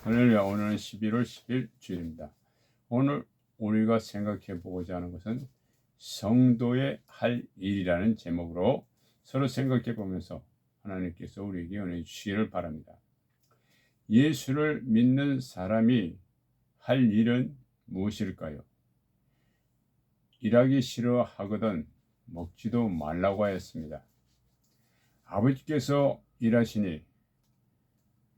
오늘은 11월 10일 주일입니다. 오늘 우리가 생각해 보고자 하는 것은 성도의 할 일이라는 제목으로 서로 생각해 보면서 하나님께서 우리에게 은혜 주시기를 바랍니다. 예수를 믿는 사람이 할 일은 무엇일까요? 일하기 싫어하거든 먹지도 말라고 하였습니다. 아버지께서 일하시니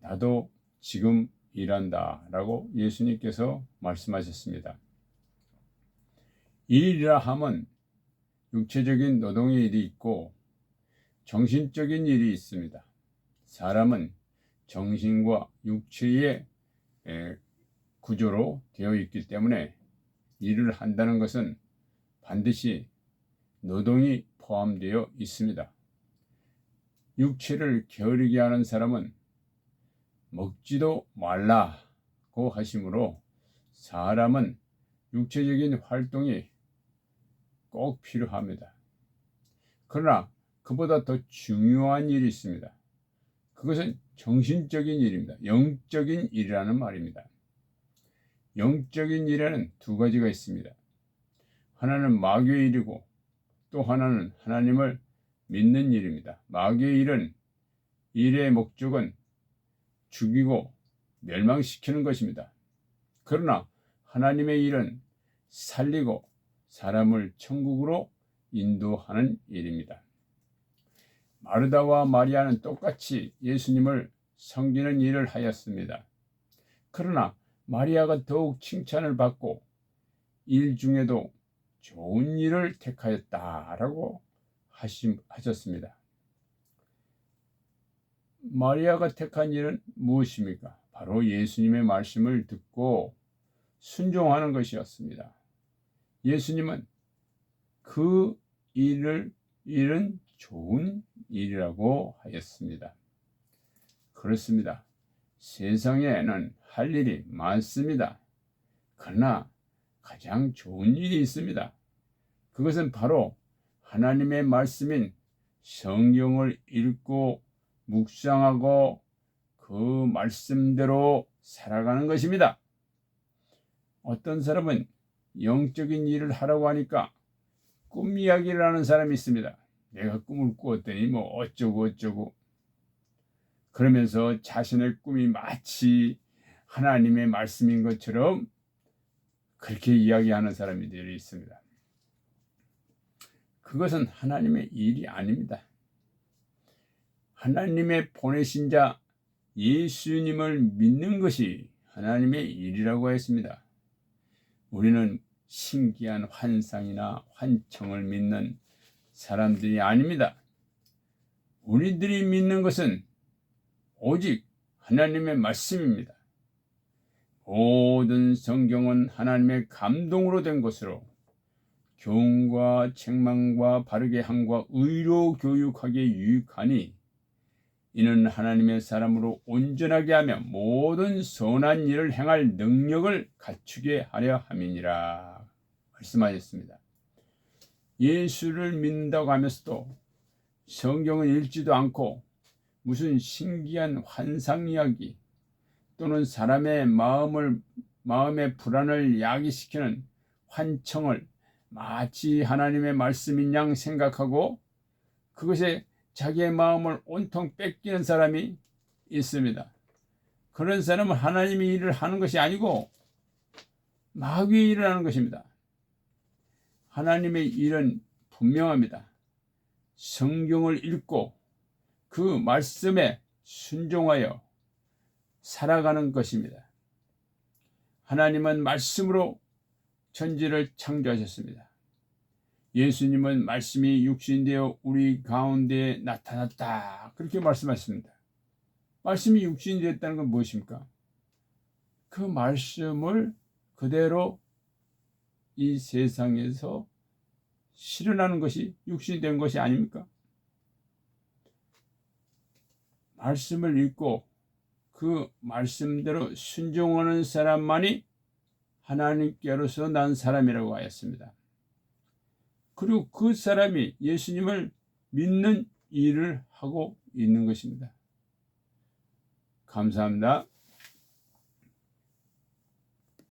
나도 지금 일한다 라고 예수님께서 말씀하셨습니다. 일이라 함은 육체적인 노동의 일이 있고 정신적인 일이 있습니다. 사람은 정신과 육체의 구조로 되어 있기 때문에 일을 한다는 것은 반드시 노동이 포함되어 있습니다. 육체를 게으르게 하는 사람은 먹지도 말라고 하시므로 사람은 육체적인 활동이 꼭 필요합니다. 그러나 그보다 더 중요한 일이 있습니다. 그것은 정신적인 일입니다. 영적인 일이라는 말입니다. 영적인 일에는 두 가지가 있습니다. 하나는 마귀의 일이고 또 하나는 하나님을 믿는 일입니다. 마귀의 일의 목적은 죽이고 멸망시키는 것입니다. 그러나 하나님의 일은 살리고 사람을 천국으로 인도하는 일입니다. 마르다와 마리아는 똑같이 예수님을 섬기는 일을 하였습니다. 그러나 마리아가 더욱 칭찬을 받고 일 중에도 좋은 일을 택하였다라고 하셨습니다. 마리아가 택한 일은 무엇입니까? 바로 예수님의 말씀을 듣고 순종하는 것이었습니다. 예수님은 그 일은 좋은 일이라고 하였습니다. 그렇습니다. 세상에는 할 일이 많습니다. 그러나 가장 좋은 일이 있습니다. 그것은 바로 하나님의 말씀인 성경을 읽고 묵상하고 그 말씀대로 살아가는 것입니다. 어떤 사람은 영적인 일을 하라고 하니까 꿈 이야기를 하는 사람이 있습니다. 내가 꿈을 꾸었더니 뭐 어쩌고 그러면서 자신의 꿈이 마치 하나님의 말씀인 것처럼 그렇게 이야기하는 사람들이 있습니다. 그것은 하나님의 일이 아닙니다. 하나님의 보내신 자 예수님을 믿는 것이 하나님의 일이라고 했습니다. 우리는 신기한 환상이나 환청을 믿는 사람들이 아닙니다. 우리들이 믿는 것은 오직 하나님의 말씀입니다. 모든 성경은 하나님의 감동으로 된 것으로 교훈과 책망과 바르게 함과 의로 교육하기에 유익하니 이는 하나님의 사람으로 온전하게 하며 모든 선한 일을 행할 능력을 갖추게 하려 함이니라 말씀하셨습니다. 예수를 믿는다고 하면서도 성경을 읽지도 않고 무슨 신기한 환상 이야기 또는 사람의 마음의 불안을 야기시키는 환청을 마치 하나님의 말씀인 양 생각하고 그것에 자기의 마음을 온통 뺏기는 사람이 있습니다. 그런 사람은 하나님의 일을 하는 것이 아니고 마귀의 일을 하는 것입니다. 하나님의 일은 분명합니다. 성경을 읽고 그 말씀에 순종하여 살아가는 것입니다. 하나님은 말씀으로 천지를 창조하셨습니다. 예수님은 말씀이 육신되어 우리 가운데 나타났다 그렇게 말씀하셨습니다. 말씀이 육신이 됐다는 건 무엇입니까? 그 말씀을 그대로 이 세상에서 실현하는 것이 육신된 것이 아닙니까? 말씀을 읽고 그 말씀대로 순종하는 사람만이 하나님께로서 난 사람이라고 하였습니다. 그리고 그 사람이 예수님을 믿는 일을 하고 있는 것입니다. 감사합니다.